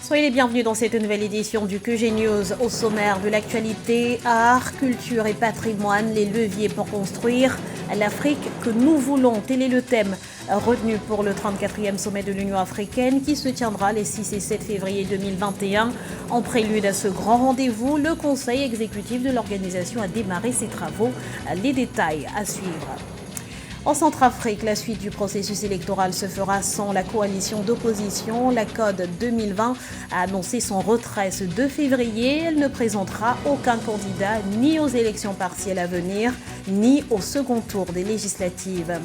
Soyez les bienvenus dans cette nouvelle édition du QG News. Au sommaire de l'actualité, art, culture et patrimoine, les leviers pour construire l'Afrique que nous voulons. Tel est le thème retenu pour le 34e sommet de l'Union africaine qui se tiendra les 6 et 7 février 2021. En prélude à ce grand rendez-vous, le Conseil exécutif de l'organisation a démarré ses travaux. Les détails à suivre. En Centrafrique, la suite du processus électoral se fera sans la coalition d'opposition. La CODE 2020 a annoncé son retrait ce 2 février. Elle ne présentera aucun candidat ni aux élections partielles à venir, ni au second tour des législatives.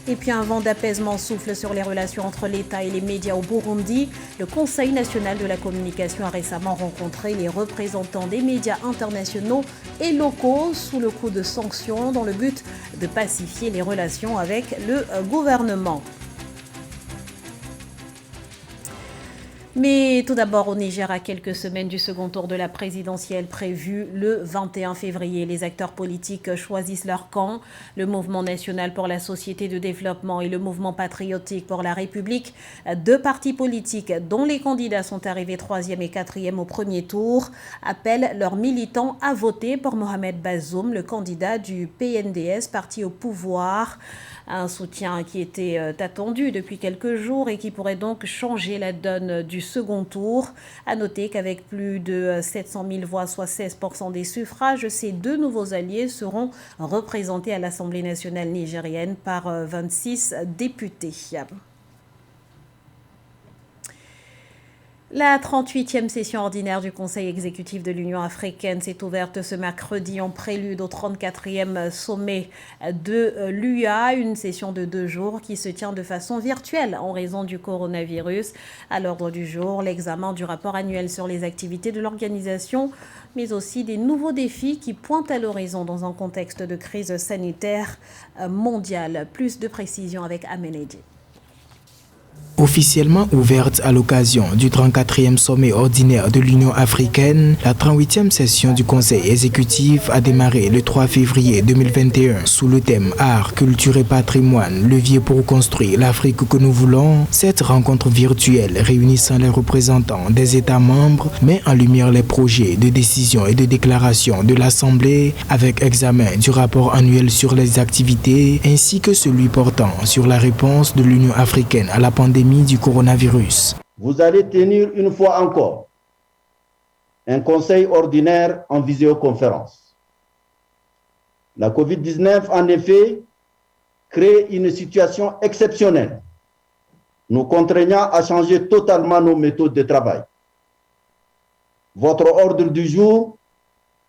Et puis un vent d'apaisement souffle sur les relations entre l'État et les médias au Burundi. Le Conseil national de la communication a récemment rencontré les représentants des médias internationaux et locaux sous le coup de sanctions dans le but de pacifier les relations avec le gouvernement. Mais tout d'abord au Niger, à quelques semaines du second tour de la présidentielle prévu le 21 février. Les acteurs politiques choisissent leur camp. Le Mouvement national pour la société de développement et le Mouvement patriotique pour la République, deux partis politiques dont les candidats sont arrivés 3e et 4e au premier tour, appellent leurs militants à voter pour Mohamed Bazoum, le candidat du PNDS, parti au pouvoir. Un soutien qui était attendu depuis quelques jours et qui pourrait donc changer la donne du second tour. À noter qu'avec plus de 700 000 voix, soit 16% des suffrages, ces deux nouveaux alliés seront représentés à l'Assemblée nationale nigérienne par 26 députés. La 38e session ordinaire du Conseil exécutif de l'Union africaine s'est ouverte ce mercredi en prélude au 34e sommet de l'UA, une session de 2 jours qui se tient de façon virtuelle en raison du coronavirus. À l'ordre du jour, l'examen du rapport annuel sur les activités de l'organisation, mais aussi des nouveaux défis qui pointent à l'horizon dans un contexte de crise sanitaire mondiale. Plus de précisions avec Amenedi. Officiellement ouverte à l'occasion du 34e sommet ordinaire de l'Union africaine, la 38e session du Conseil exécutif a démarré le 3 février 2021 sous le thème Art, culture et patrimoine, levier pour construire l'Afrique que nous voulons. Cette rencontre virtuelle réunissant les représentants des États membres met en lumière les projets de décision et de déclaration de l'Assemblée avec examen du rapport annuel sur les activités ainsi que celui portant sur la réponse de l'Union africaine à la pandémie du coronavirus. Vous allez tenir une fois encore un conseil ordinaire en visioconférence. La COVID-19, en effet, crée une situation exceptionnelle, nous contraignant à changer totalement nos méthodes de travail. Votre ordre du jour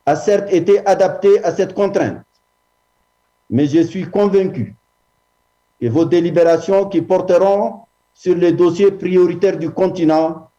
a certes été adapté à cette contrainte, mais je suis convaincu que vos délibérations qui porteront sur les dossiers prioritaires du continent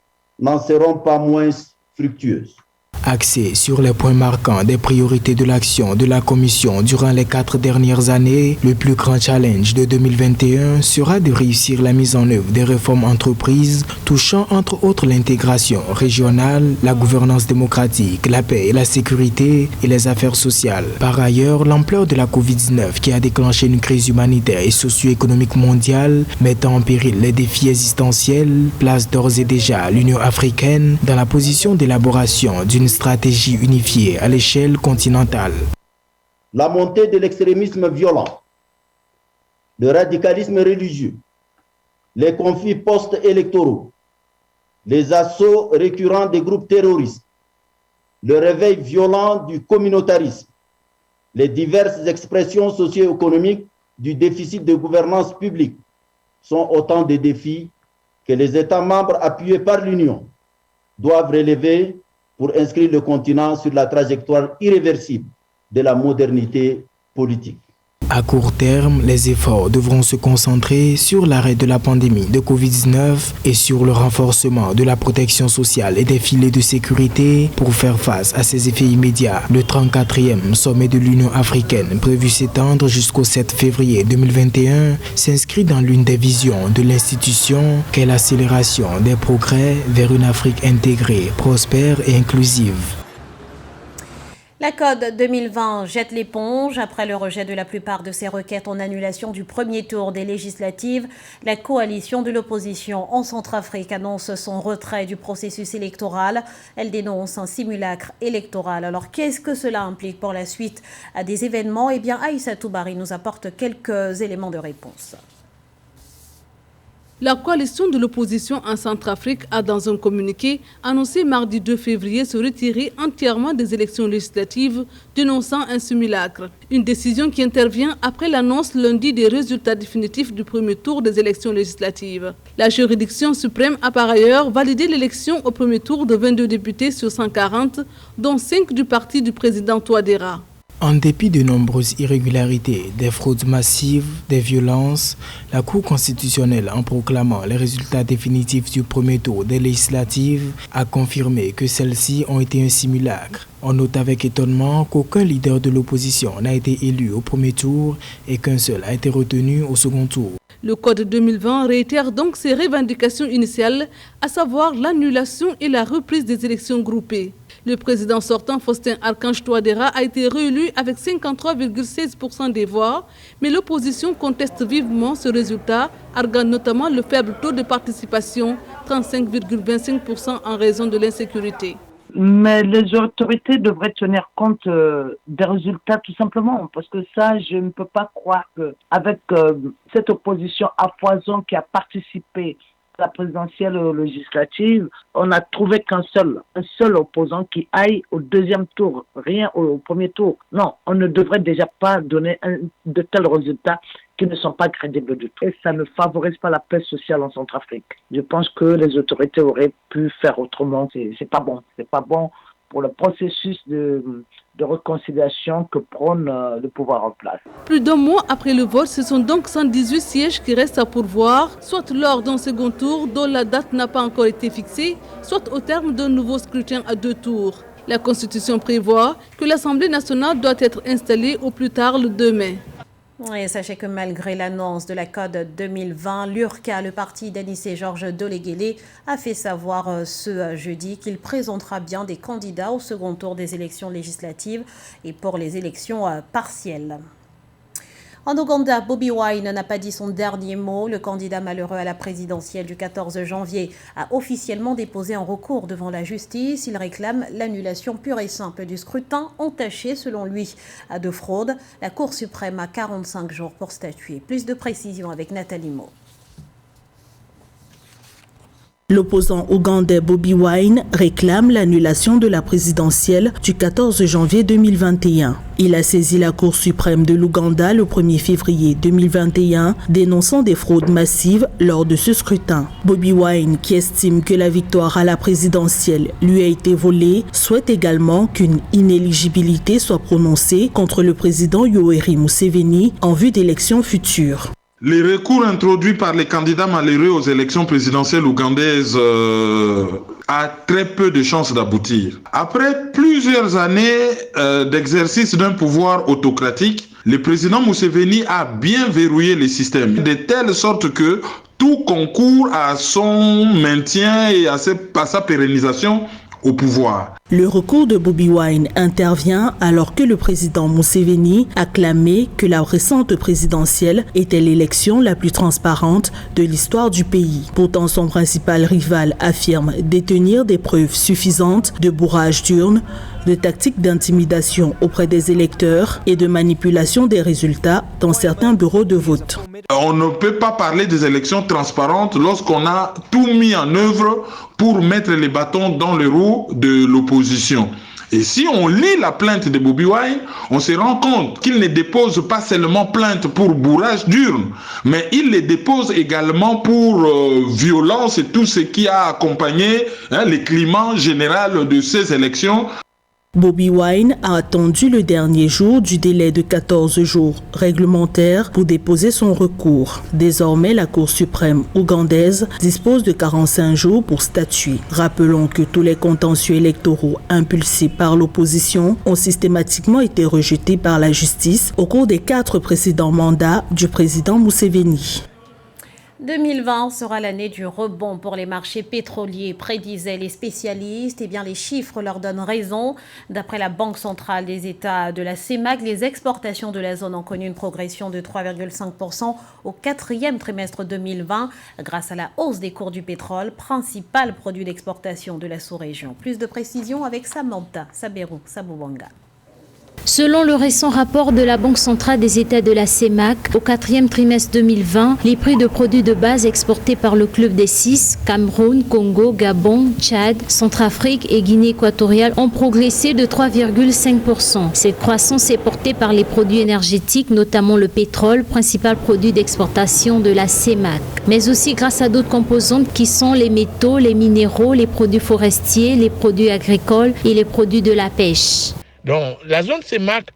n'en seront pas moins fructueuses. Axé sur les points marquants des priorités de l'action de la Commission durant les 4 dernières années, le plus grand challenge de 2021 sera de réussir la mise en œuvre des réformes entreprises touchant entre autres l'intégration régionale, la gouvernance démocratique, la paix et la sécurité et les affaires sociales. Par ailleurs, l'ampleur de la COVID-19 qui a déclenché une crise humanitaire et socio-économique mondiale mettant en péril les défis existentiels place d'ores et déjà l'Union africaine dans la position d'élaboration d'une stratégie unifiée à l'échelle continentale. La montée de l'extrémisme violent, le radicalisme religieux, les conflits post-électoraux, les assauts récurrents des groupes terroristes, le réveil violent du communautarisme, les diverses expressions socio-économiques du déficit de gouvernance publique sont autant de défis que les États membres appuyés par l'Union doivent relever pour inscrire le continent sur la trajectoire irréversible de la modernité politique. À court terme, les efforts devront se concentrer sur l'arrêt de la pandémie de Covid-19 et sur le renforcement de la protection sociale et des filets de sécurité pour faire face à ces effets immédiats. Le 34e sommet de l'Union africaine, prévu s'étendre jusqu'au 7 février 2021, s'inscrit dans l'une des visions de l'institution qu'est l'accélération des progrès vers une Afrique intégrée, prospère et inclusive. La CODE 2020 jette l'éponge. Après le rejet de la plupart de ses requêtes en annulation du premier tour des législatives, la coalition de l'opposition en Centrafrique annonce son retrait du processus électoral. Elle dénonce un simulacre électoral. Alors qu'est-ce que cela implique pour la suite des événements? Eh bien, Aïssatou Bari nous apporte quelques éléments de réponse. La coalition de l'opposition en Centrafrique a, dans un communiqué, annoncé mardi 2 février se retirer entièrement des élections législatives, dénonçant un simulacre. Une décision qui intervient après l'annonce lundi des résultats définitifs du premier tour des élections législatives. La juridiction suprême a par ailleurs validé l'élection au premier tour de 22 députés sur 140, dont 5 du parti du président Touadéra. En dépit de nombreuses irrégularités, des fraudes massives, des violences, la Cour constitutionnelle, en proclamant les résultats définitifs du premier tour des législatives, a confirmé que celles-ci ont été un simulacre. On note avec étonnement qu'aucun leader de l'opposition n'a été élu au premier tour et qu'un seul a été retenu au second tour. Le Code 2020 réitère donc ses revendications initiales, à savoir l'annulation et la reprise des élections groupées. Le président sortant, Faustin Archange Touadéra, a été réélu avec 53,16% des voix, mais l'opposition conteste vivement ce résultat, arguant notamment le faible taux de participation, 35,25% en raison de l'insécurité. Mais les autorités devraient tenir compte des résultats tout simplement, parce que ça, je ne peux pas croire qu'avec cette opposition à foison qui a participé à la présidentielle législative, on n'a trouvé qu'un seul opposant qui aille au deuxième tour, rien au premier tour. Non, on ne devrait déjà pas donner de tels résultats qui ne sont pas crédibles du tout. Et ça ne favorise pas la paix sociale en Centrafrique. Je pense que les autorités auraient pu faire autrement. C'est pas bon. C'est pas bon pour le processus de réconciliation que prône le pouvoir en place. Plus d'un mois après le vote, ce sont donc 118 sièges qui restent à pourvoir, soit lors d'un second tour dont la date n'a pas encore été fixée, soit au terme d'un nouveau scrutin à 2 tours. La Constitution prévoit que l'Assemblée nationale doit être installée au plus tard le 2 mai. Et sachez que malgré l'annonce de la CODE 2020, l'URCA, le parti d'Anissé Georges Doléguélé, a fait savoir ce jeudi qu'il présentera bien des candidats au second tour des élections législatives et pour les élections partielles. En Ouganda, Bobi Wine n'a pas dit son dernier mot. Le candidat malheureux à la présidentielle du 14 janvier a officiellement déposé un recours devant la justice. Il réclame l'annulation pure et simple du scrutin, entaché selon lui de fraude. La Cour suprême a 45 jours pour statuer. Plus de précisions avec Nathalie Mo. L'opposant ougandais Bobi Wine réclame l'annulation de la présidentielle du 14 janvier 2021. Il a saisi la Cour suprême de l'Ouganda le 1er février 2021, dénonçant des fraudes massives lors de ce scrutin. Bobi Wine, qui estime que la victoire à la présidentielle lui a été volée, souhaite également qu'une inéligibilité soit prononcée contre le président Yoweri Museveni en vue d'élections futures. Les recours introduits par les candidats malheureux aux élections présidentielles ougandaises a très peu de chances d'aboutir. Après plusieurs années d'exercice d'un pouvoir autocratique, le président Museveni a bien verrouillé les systèmes, de telle sorte que tout concourt à son maintien et à sa pérennisation au pouvoir. Le recours de Bobi Wine intervient alors que le président Museveni a clamé que la récente présidentielle était l'élection la plus transparente de l'histoire du pays. Pourtant, son principal rival affirme détenir des preuves suffisantes de bourrage d'urnes, de tactiques d'intimidation auprès des électeurs et de manipulation des résultats dans certains bureaux de vote. On ne peut pas parler des élections transparentes lorsqu'on a tout mis en œuvre pour mettre les bâtons dans les roues de l'opposition. Et si on lit la plainte de Bobi Wine, on se rend compte qu'il ne dépose pas seulement plainte pour bourrage d'urnes, mais il les dépose également pour violence et tout ce qui a accompagné le climat général de ces élections. Bobi Wine a attendu le dernier jour du délai de 14 jours réglementaire pour déposer son recours. Désormais, la Cour suprême ougandaise dispose de 45 jours pour statuer. Rappelons que tous les contentieux électoraux impulsés par l'opposition ont systématiquement été rejetés par la justice au cours des 4 précédents mandats du président Museveni. 2020 sera l'année du rebond pour les marchés pétroliers, prédisaient les spécialistes. Eh bien, les chiffres leur donnent raison. D'après la Banque centrale des États de la CEMAC, les exportations de la zone ont connu une progression de 3,5% au 4e trimestre 2020 grâce à la hausse des cours du pétrole, principal produit d'exportation de la sous-région. Plus de précisions avec Samantha Saberou Sabouwanga. Selon le récent rapport de la Banque centrale des États de la CEMAC, au 4e trimestre 2020, les prix de produits de base exportés par le Club des 6, Cameroun, Congo, Gabon, Tchad, Centrafrique et Guinée équatoriale ont progressé de 3,5%. Cette croissance est portée par les produits énergétiques, notamment le pétrole, principal produit d'exportation de la CEMAC, mais aussi grâce à d'autres composantes qui sont les métaux, les minéraux, les produits forestiers, les produits agricoles et les produits de la pêche. Donc, la zone CEMAC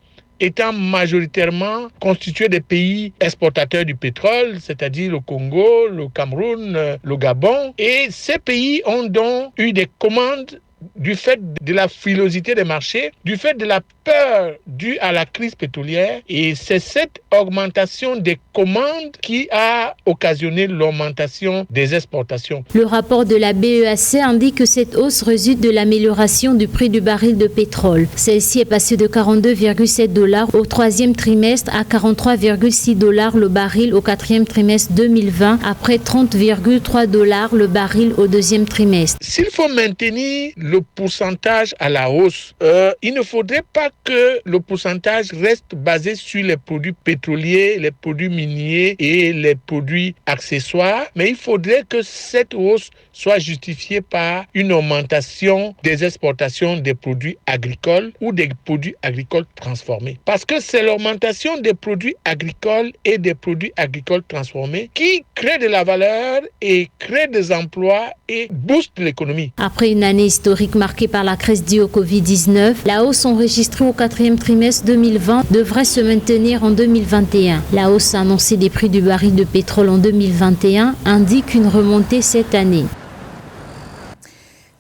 étant majoritairement constituée des pays exportateurs du pétrole, c'est-à-dire le Congo, le Cameroun, le Gabon, et ces pays ont donc eu des commandes du fait de la frilosité des marchés, du fait de la peur due à la crise pétrolière, et c'est cette augmentation des commandes qui a occasionné l'augmentation des exportations. Le rapport de la BEAC indique que cette hausse résulte de l'amélioration du prix du baril de pétrole. Celle-ci est passée de 42,7 $ au 3e trimestre à 43,6 $ le baril au 4e trimestre 2020, après 30,3 $ le baril au 2e trimestre. S'il faut maintenir le pourcentage à la hausse, il ne faudrait pas que le pourcentage reste basé sur les produits pétroliers, les produits miniers et les produits accessoires, mais il faudrait que cette hausse soit justifiée par une augmentation des exportations des produits agricoles ou des produits agricoles transformés. Parce que c'est l'augmentation des produits agricoles et des produits agricoles transformés qui crée de la valeur et crée des emplois et booste l'économie. Après une année historique marquée par la crise due au Covid-19, la hausse enregistrée au 4e trimestre 2020 devrait se maintenir en 2021. La hausse annoncée des prix du baril de pétrole en 2021 indique une remontée cette année.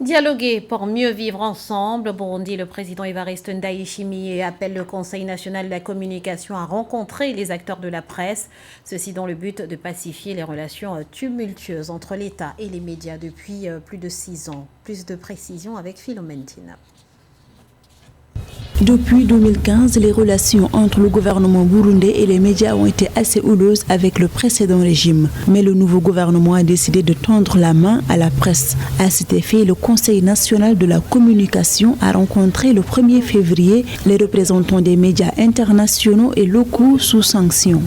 Dialoguer pour mieux vivre ensemble. Au Burundi, le président Evariste Ndayishimiye appelle le Conseil national de la communication à rencontrer les acteurs de la presse, ceci dans le but de pacifier les relations tumultueuses entre l'État et les médias depuis plus de 6 ans. Plus de précisions avec Philomène Tina. Depuis 2015, les relations entre le gouvernement burundais et les médias ont été assez houleuses avec le précédent régime. Mais le nouveau gouvernement a décidé de tendre la main à la presse. À cet effet, le Conseil national de la communication a rencontré le 1er février les représentants des médias internationaux et locaux sous sanction.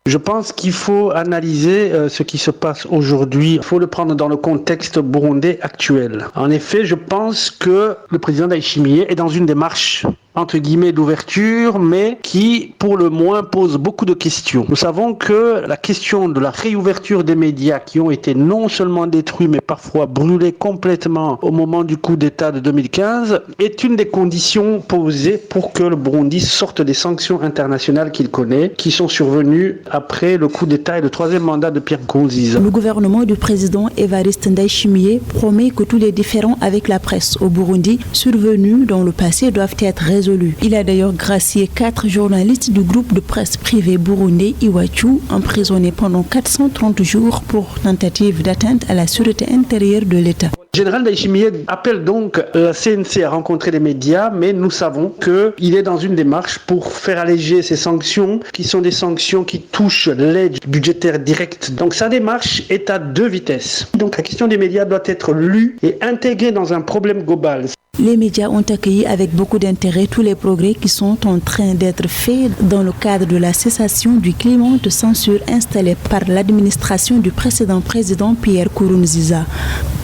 Je pense qu'il faut analyser ce qui se passe aujourd'hui. Il faut le prendre dans le contexte burundais actuel. En effet, je pense que le président Ndayishimiye est dans une démarche entre guillemets d'ouverture, mais qui pour le moins pose beaucoup de questions. Nous savons que la question de la réouverture des médias qui ont été non seulement détruits mais parfois brûlés complètement au moment du coup d'État de 2015 est une des conditions posées pour que le Burundi sorte des sanctions internationales qu'il connaît, qui sont survenues après le coup d'État et le 3e mandat de Pierre Nkurunziza. Le gouvernement du président Evariste Ndayishimiye promet que tous les différends avec la presse au Burundi survenus dans le passé doivent être résolus. Il a d'ailleurs gracié 4 journalistes du groupe de presse privé burundais Iwachu, emprisonnés pendant 430 jours pour tentative d'atteinte à la sûreté intérieure de l'État. Le général Ndayishimiye appelle donc la CNC à rencontrer les médias, mais nous savons qu'il est dans une démarche pour faire alléger ces sanctions, qui sont des sanctions qui touchent l'aide budgétaire directe. Donc sa démarche est à 2 vitesses. Donc la question des médias doit être lue et intégrée dans un problème global. Les médias ont accueilli avec beaucoup d'intérêt tous les progrès qui sont en train d'être faits dans le cadre de la cessation du climat de censure installé par l'administration du précédent président Pierre Nkurunziza.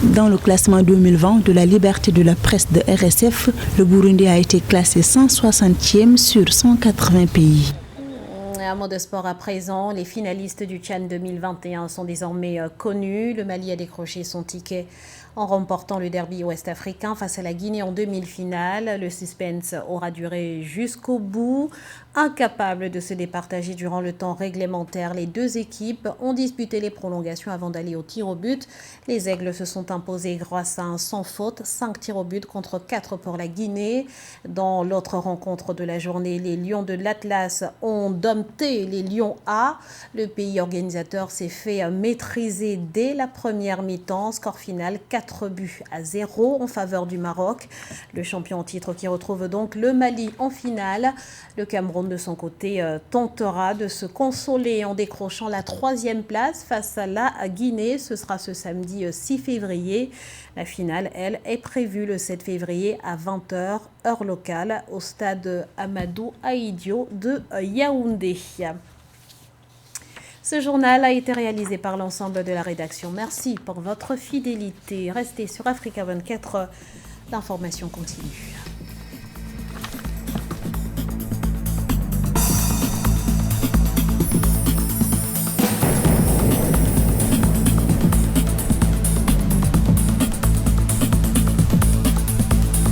Dans le classement 2020 de la liberté de la presse de RSF, le Burundi a été classé 160e sur 180 pays. Un mot de sport à présent. Les finalistes du Tchad 2021 sont désormais connus. Le Mali a décroché son ticket en remportant le derby ouest-africain face à la Guinée en demi-finale. Le suspense aura duré jusqu'au bout. Incapables de se départager durant le temps réglementaire, les deux équipes ont disputé les prolongations avant d'aller au tir au but. Les Aigles se sont imposés grâce à un sans faute, 5 tirs au but contre 4 pour la Guinée. Dans l'autre rencontre de la journée, les Lions de l'Atlas ont dompté les Lions A. Le pays organisateur s'est fait maîtriser dès la première mi-temps. Score final 4-0 en faveur du Maroc. Le champion en titre qui retrouve donc le Mali en finale. Le Cameroun de son côté tentera de se consoler en décrochant la 3e place face à la Guinée. Ce sera ce samedi 6 février. La finale, elle, est prévue le 7 février à 20h, heure locale, au stade Amadou Ahidjo de Yaoundé. Ce journal a été réalisé par l'ensemble de la rédaction. Merci pour votre fidélité. Restez sur Africa 24. L'information continue.